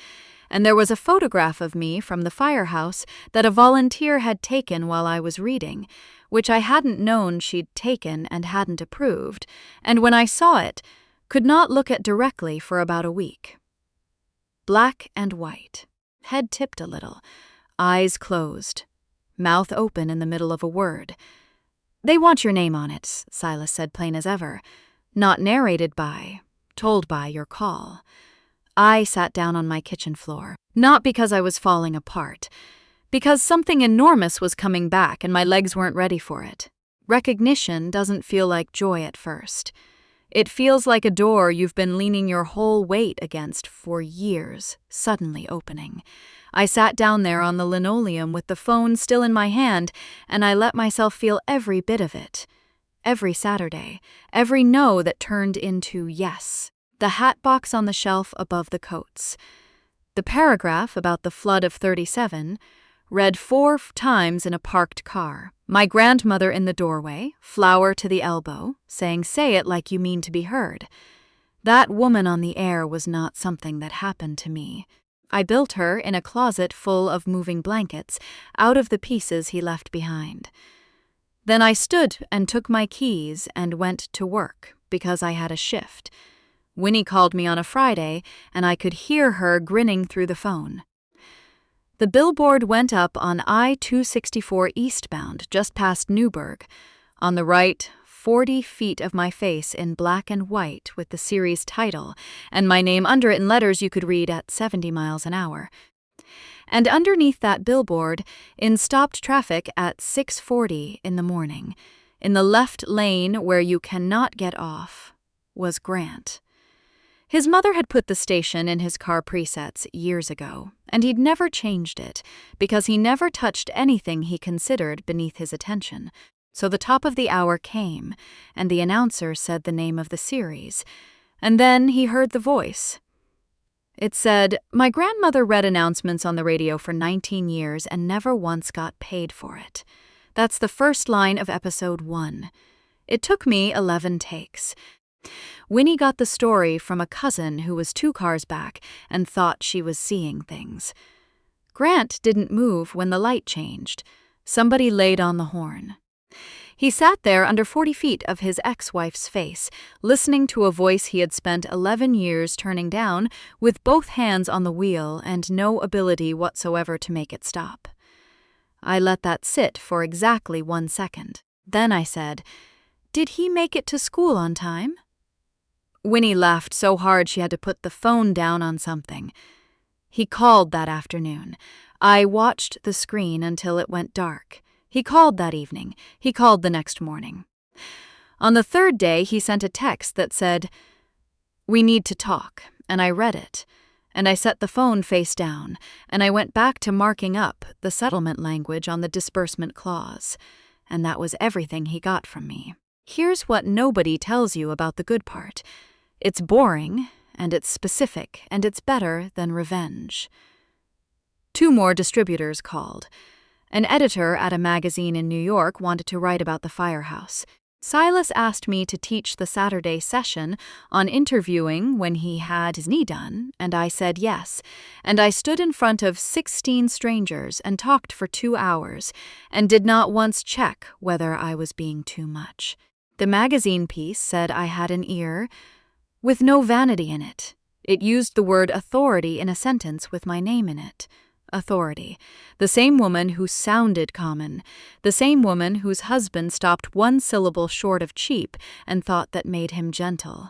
S1: and there was a photograph of me from the firehouse that a volunteer had taken while I was reading, which I hadn't known she'd taken and hadn't approved, and when I saw it, could not look at directly for about a week. Black and white, head tipped a little, eyes closed, mouth open in the middle of a word. "They want your name on it," Silas said, plain as ever. "Not narrated by, told by your call." I sat down on my kitchen floor, not because I was falling apart, because something enormous was coming back and my legs weren't ready for it. Recognition doesn't feel like joy at first. It feels like a door you've been leaning your whole weight against for years, suddenly opening. I sat down there on the linoleum with the phone still in my hand, and I let myself feel every bit of it. Every Saturday, every no that turned into yes. The hat box on the shelf above the coats. The paragraph about the flood of 37, read 4 times in a parked car. My grandmother in the doorway, flower to the elbow, saying, "Say it like you mean to be heard." That woman on the air was not something that happened to me. I built her in a closet full of moving blankets, out of the pieces he left behind. Then I stood and took my keys and went to work, because I had a shift. Winnie called me on a Friday, and I could hear her grinning through the phone. The billboard went up on I-264 eastbound, just past Newburgh. On the right, 40 feet of my face in black and white with the series title, and my name under it in letters you could read at 70 miles an hour. And underneath that billboard, in stopped traffic at 6:40 in the morning, in the left lane where you cannot get off, was Grant. His mother had put the station in his car presets years ago, and he'd never changed it, because he never touched anything he considered beneath his attention. So the top of the hour came, and the announcer said the name of the series, and then he heard the voice. It said, "My grandmother read announcements on the radio for 19 years and never once got paid for it." That's the first line of episode 1. It took me 11 takes. Winnie got the story from a cousin who was 2 cars back and thought she was seeing things. Grant didn't move when the light changed. Somebody laid on the horn. He sat there under 40 feet of his ex-wife's face, listening to a voice he had spent 11 years turning down, with both hands on the wheel and no ability whatsoever to make it stop. I let that sit for exactly 1 second. Then I said, "Did he make it to school on time?" Winnie laughed so hard she had to put the phone down on something. "He called that afternoon. I watched the screen until it went dark. He called that evening. He called the next morning. On the 3rd day, he sent a text that said, 'We need to talk,' and I read it. And I set the phone face down, and I went back to marking up the settlement language on the disbursement clause. And that was everything he got from me. Here's what nobody tells you about the good part. It's boring, and it's specific, and it's better than revenge. 2 more distributors called. An editor at a magazine in New York wanted to write about the firehouse. Silas asked me to teach the Saturday session on interviewing when he had his knee done, and I said yes. And I stood in front of 16 strangers and talked for 2 hours, and did not once check whether I was being too much. The magazine piece said I had an ear with no vanity in it. It used the word authority in a sentence with my name in it. Authority. The same woman who sounded common. The same woman whose husband stopped 1 syllable short of cheap and thought that made him gentle.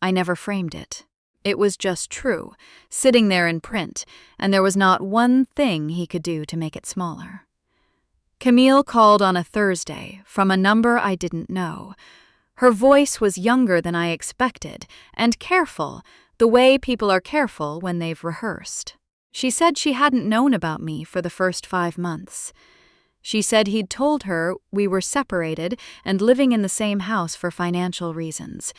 S1: I never framed it. It was just true, sitting there in print, and there was not one thing he could do to make it smaller. Camille called on a Thursday from a number I didn't know. Her voice was younger than I expected, and careful, the way people are careful when they've rehearsed. She said she hadn't known about me for the first 5 months. She said he'd told her we were separated and living in the same house for financial reasons.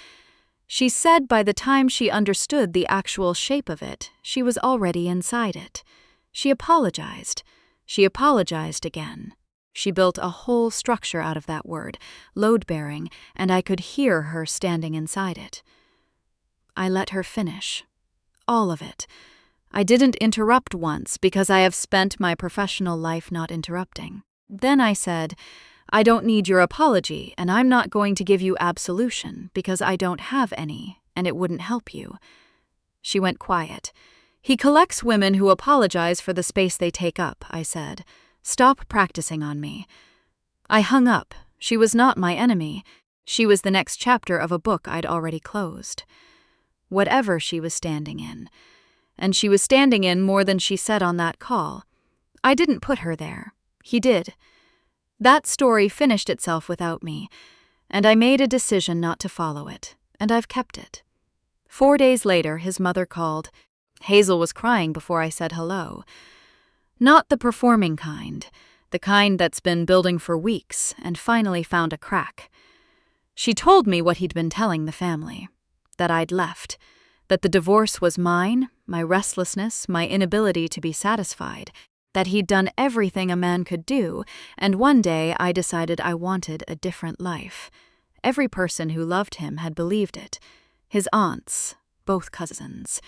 S1: She said by the time she understood the actual shape of it, she was already inside it. She apologized. She apologized again. She built a whole structure out of that word, load-bearing, and I could hear her standing inside it. I let her finish. All of it. I didn't interrupt once because I have spent my professional life not interrupting. Then I said, I don't need your apology, and I'm not going to give you absolution because I don't have any, and it wouldn't help you. She went quiet. He collects women who apologize for the space they take up, I said. Stop practicing on me. I hung up. She was not my enemy. She was the next chapter of a book I'd already closed. Whatever she was standing in. And she was standing in more than she said on that call. I didn't put her there. He did. That story finished itself without me, and I made a decision not to follow it, and I've kept it. 4 days later, his mother called. Hazel was crying before I said hello. Not the performing kind, the kind that's been building for weeks and finally found a crack. She told me what he'd been telling the family, that I'd left, that the divorce was mine, my restlessness, my inability to be satisfied, that he'd done everything a man could do, and one day I decided I wanted a different life. Every person who loved him had believed it. His aunts, both cousins.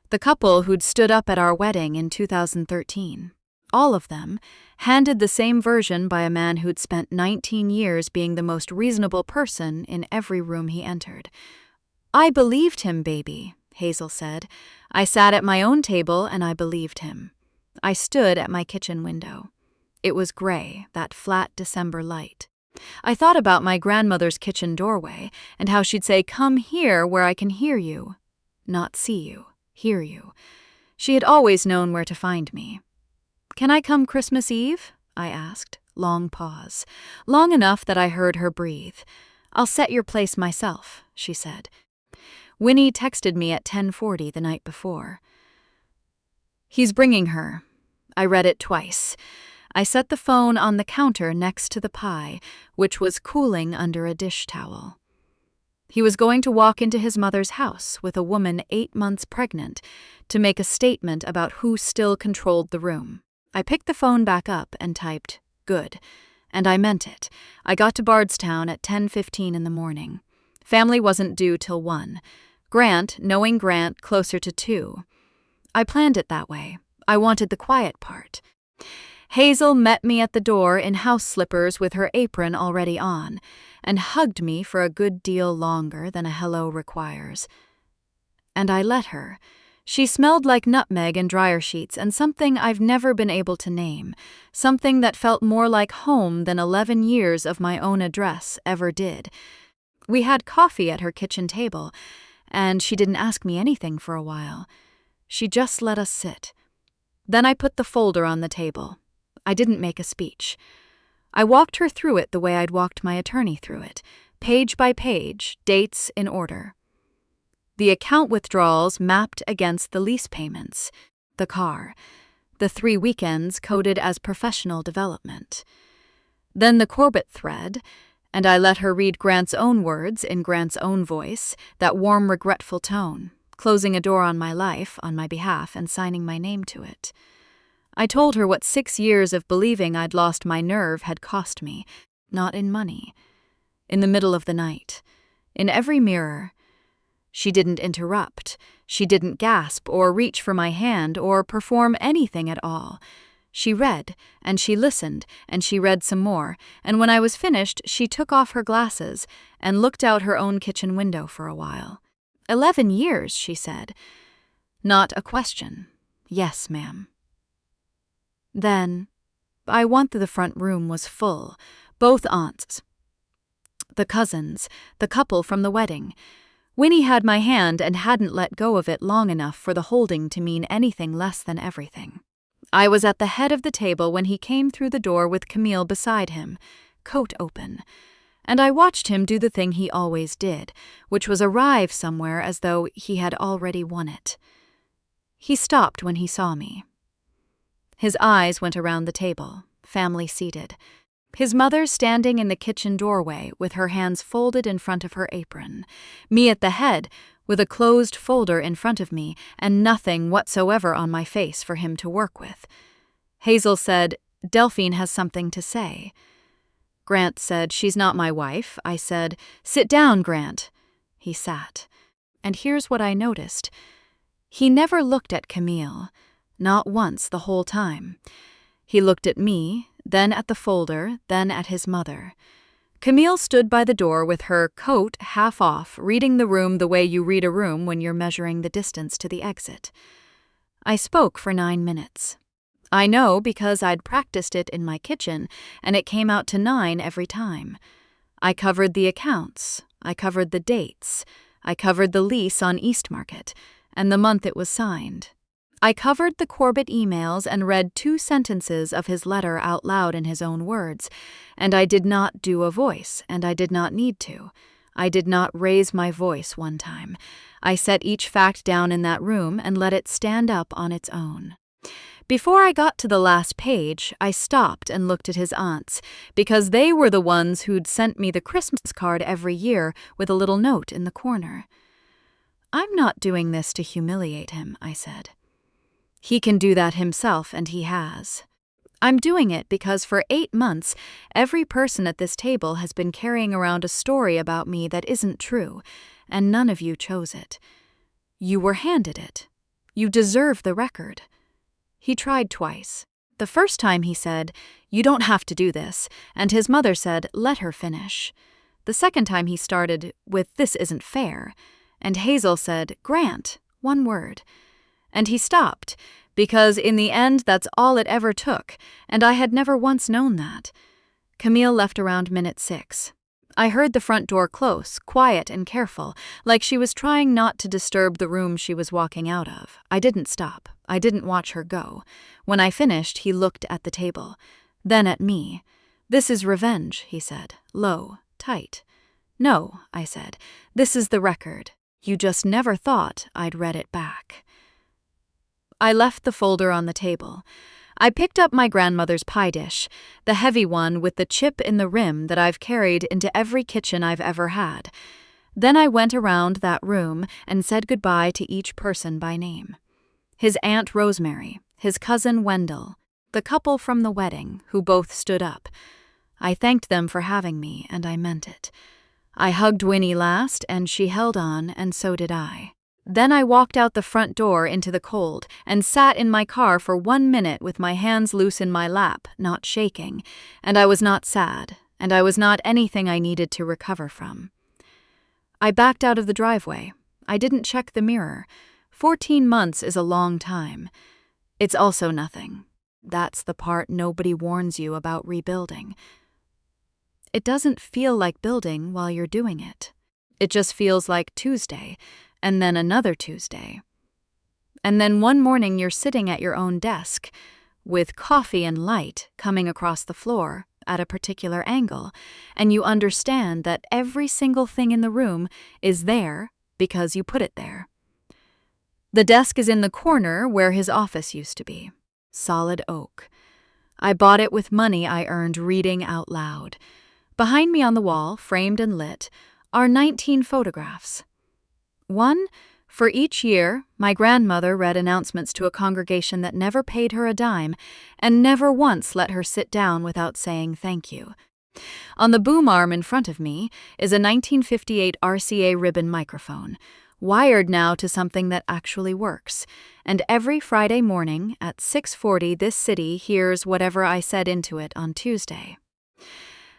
S1: The couple who'd stood up at our wedding in 2013. All of them, handed the same version by a man who'd spent 19 years being the most reasonable person in every room he entered. I believed him, baby, Hazel said. I sat at my own table and I believed him. I stood at my kitchen window. It was gray, that flat December light. I thought about my grandmother's kitchen doorway and how she'd say, "Come here where I can hear you." Not see you, hear you. She had always known where to find me. "Can I come Christmas Eve?" I asked. Long pause. Long enough that I heard her breathe. "I'll set your place myself," she said. Winnie texted me at 10:40 the night before. "He's bringing her." I read it twice. I set the phone on the counter next to the pie, which was cooling under a dish towel. He was going to walk into his mother's house with a woman 8 months pregnant to make a statement about who still controlled the room. I picked the phone back up and typed, "Good." And I meant it. I got to Bardstown at 10:15 in the morning. Family wasn't due till 1. Grant, knowing Grant, closer to 2. I planned it that way. I wanted the quiet part. Hazel met me at the door in house slippers with her apron already on, and hugged me for a good deal longer than a hello requires. And I let her. She smelled like nutmeg and dryer sheets and something I've never been able to name, something that felt more like home than 11 years of my own address ever did. We had coffee at her kitchen table, and she didn't ask me anything for a while. She just let us sit. Then I put the folder on the table. I didn't make a speech. I walked her through it the way I'd walked my attorney through it, page by page, dates in order. The account withdrawals mapped against the lease payments, the car, the 3 weekends coded as professional development. Then the Corbett thread, and I let her read Grant's own words in Grant's own voice, that warm, regretful tone, closing a door on my life on my behalf and signing my name to it. I told her what 6 years of believing I'd lost my nerve had cost me, not in money. In the middle of the night, in every mirror. She didn't interrupt. She didn't gasp or reach for my hand or perform anything at all. She read, and she listened, and she read some more, and when I was finished, she took off her glasses and looked out her own kitchen window for a while. 11 years, she said. Not a question. Yes, ma'am. Then, I want the front room was full, both aunts, the cousins, the couple from the wedding. Winnie had my hand and hadn't let go of it long enough for the holding to mean anything less than everything. I was at the head of the table when he came through the door with Camille beside him, coat open, and I watched him do the thing he always did, which was arrive somewhere as though he had already won it. He stopped when he saw me. His eyes went around the table, family seated. His mother standing in the kitchen doorway with her hands folded in front of her apron. Me at the head, with a closed folder in front of me and nothing whatsoever on my face for him to work with. Hazel said, "Delphine has something to say." Grant said, "She's not my wife." I said, "Sit down, Grant." He sat. And here's what I noticed. He never looked at Camille, not once the whole time. He looked at me, then at the folder, then at his mother. Camille stood by the door with her coat half off, reading the room the way you read a room when you're measuring the distance to the exit. I spoke for 9 minutes. I know because I'd practiced it in my kitchen, and it came out to 9 every time. I covered the accounts, I covered the dates, I covered the lease on Eastmarket, and the month it was signed. I covered the Corbett emails and read 2 sentences of his letter out loud in his own words, and I did not do a voice, and I did not need to. I did not raise my voice one time. I set each fact down in that room and let it stand up on its own. Before I got to the last page, I stopped and looked at his aunts, because they were the ones who'd sent me the Christmas card every year with a little note in the corner. "I'm not doing this to humiliate him," I said. "He can do that himself, and he has. I'm doing it because for 8 months, every person at this table has been carrying around a story about me that isn't true, and none of you chose it. You were handed it. You deserve the record." He tried twice. The first time he said, "You don't have to do this," and his mother said, "Let her finish." The second time he started with, "This isn't fair," and Hazel said, "Grant, 1 word." And he stopped, because in the end that's all it ever took, and I had never once known that. Camille left around minute 6. I heard the front door close, quiet and careful, like she was trying not to disturb the room she was walking out of. I didn't stop. I didn't watch her go. When I finished, he looked at the table. Then at me. "This is revenge," he said, low, tight. "No," I said. "This is the record. You just never thought I'd read it back." I left the folder on the table. I picked up my grandmother's pie dish, the heavy one with the chip in the rim that I've carried into every kitchen I've ever had. Then I went around that room and said goodbye to each person by name. His Aunt Rosemary, his cousin Wendell, the couple from the wedding, who both stood up. I thanked them for having me, and I meant it. I hugged Winnie last, and she held on, and so did I. Then I walked out the front door into the cold and sat in my car for 1 minute with my hands loose in my lap, not shaking, and I was not sad, and I was not anything I needed to recover from. I backed out of the driveway. I didn't check the mirror. 14 months is a long time. It's also nothing. That's the part nobody warns you about rebuilding. It doesn't feel like building while you're doing it. It just feels like Tuesday, and then another Tuesday. And then one morning you're sitting at your own desk, with coffee and light coming across the floor at a particular angle, and you understand that every single thing in the room is there because you put it there. The desk is in the corner where his office used to be. Solid oak. I bought it with money I earned reading out loud. Behind me on the wall, framed and lit, are 19 photographs. One, for each year, my grandmother read announcements to a congregation that never paid her a dime and never once let her sit down without saying thank you. On the boom arm in front of me is a 1958 RCA ribbon microphone, wired now to something that actually works, and every Friday morning at 6:40 this city hears whatever I said into it on Tuesday.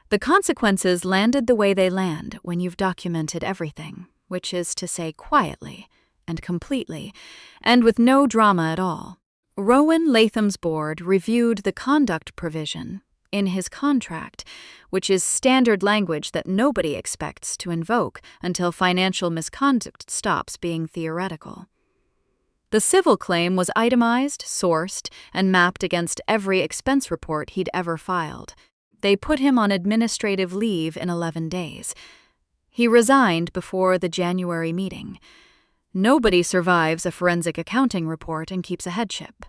S1: The consequences landed the way they land when you've documented everything, which is to say quietly and completely, and with no drama at all. Rowan Latham's board reviewed the conduct provision in his contract, which is standard language that nobody expects to invoke until financial misconduct stops being theoretical. The civil claim was itemized, sourced, and mapped against every expense report he'd ever filed. They put him on administrative leave in 11 days. He resigned before the January meeting. Nobody survives a forensic accounting report and keeps a headship.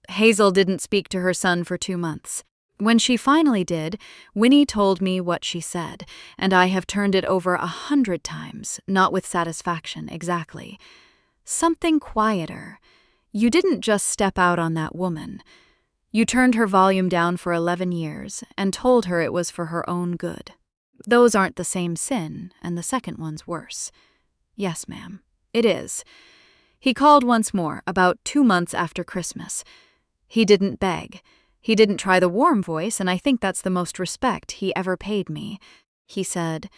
S1: Hazel didn't speak to her son for 2 months. When she finally did, Winnie told me what she said, and I have turned it over 100 times, not with satisfaction exactly. Something quieter. You didn't just step out on that woman. You turned her volume down for 11 years and told her it was for her own good. Those aren't the same sin, and the second one's worse. Yes, ma'am, it is. He called once more, about 2 months after Christmas. He didn't beg. He didn't try the warm voice, and I think that's the most respect he ever paid me. He said,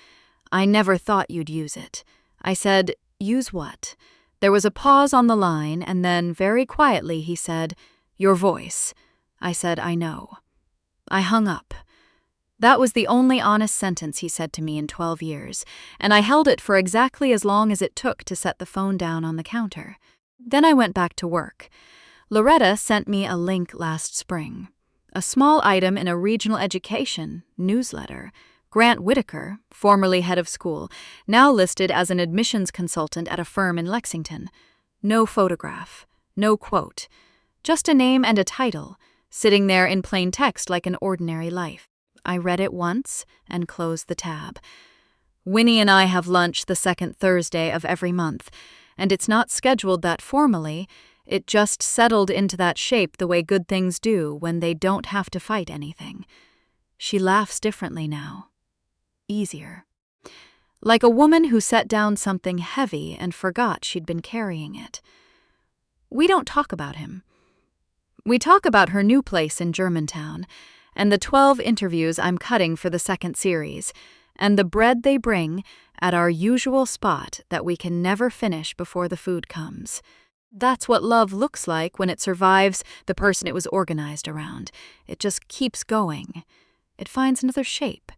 S1: "I never thought you'd use it." I said, "Use what?" There was a pause on the line, and then, very quietly, he said, "Your voice." I said, "I know." I hung up. That was the only honest sentence he said to me in 12 years, and I held it for exactly as long as it took to set the phone down on the counter. Then I went back to work. Loretta sent me a link last spring. A small item in a regional education newsletter. Grant Whitaker, formerly head of school, now listed as an admissions consultant at a firm in Lexington. No photograph, no quote, just a name and a title, sitting there in plain text like an ordinary life. I read it once and closed the tab. Winnie and I have lunch the second Thursday of every month, and it's not scheduled that formally. It just settled into that shape the way good things do when they don't have to fight anything. She laughs differently now. Easier. Like a woman who set down something heavy and forgot she'd been carrying it. We don't talk about him. We talk about her new place in Germantown, and the 12 interviews I'm cutting for the second series, and the bread they bring at our usual spot that we can never finish before the food comes. That's what love looks like when it survives the person it was organized around. It just keeps going. It finds another shape.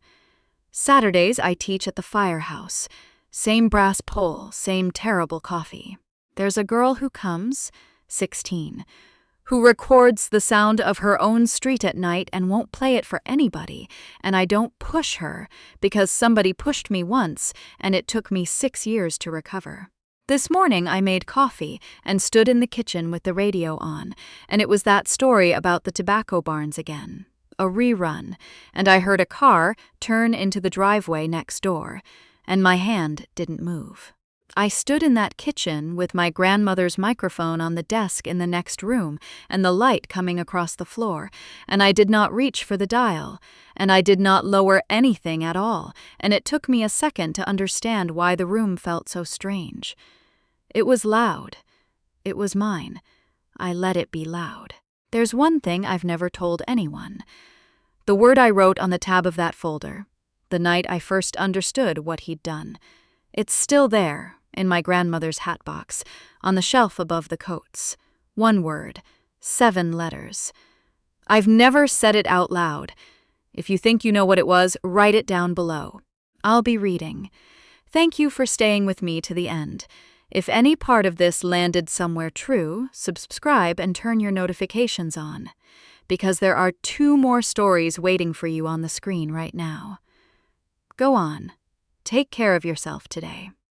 S1: Saturdays I teach at the firehouse. Same brass pole, same terrible coffee. There's a girl who comes, 16, who records the sound of her own street at night and won't play it for anybody, and I don't push her because somebody pushed me once and it took me 6 years to recover. This morning I made coffee and stood in the kitchen with the radio on, and it was that story about the tobacco barns again. A rerun, and I heard a car turn into the driveway next door, and my hand didn't move. I stood in that kitchen with my grandmother's microphone on the desk in the next room and the light coming across the floor, and I did not reach for the dial, and I did not lower anything at all, and it took me a second to understand why the room felt so strange. It was loud. It was mine. I let it be loud. There's one thing I've never told anyone. The word I wrote on the tab of that folder, the night I first understood what he'd done. It's still there, in my grandmother's hat box, on the shelf above the coats. One word, 7 letters. I've never said it out loud. If you think you know what it was, write it down below. I'll be reading. Thank you for staying with me to the end. If any part of this landed somewhere true, subscribe and turn your notifications on, because there are 2 more stories waiting for you on the screen right now. Go on. Take care of yourself today.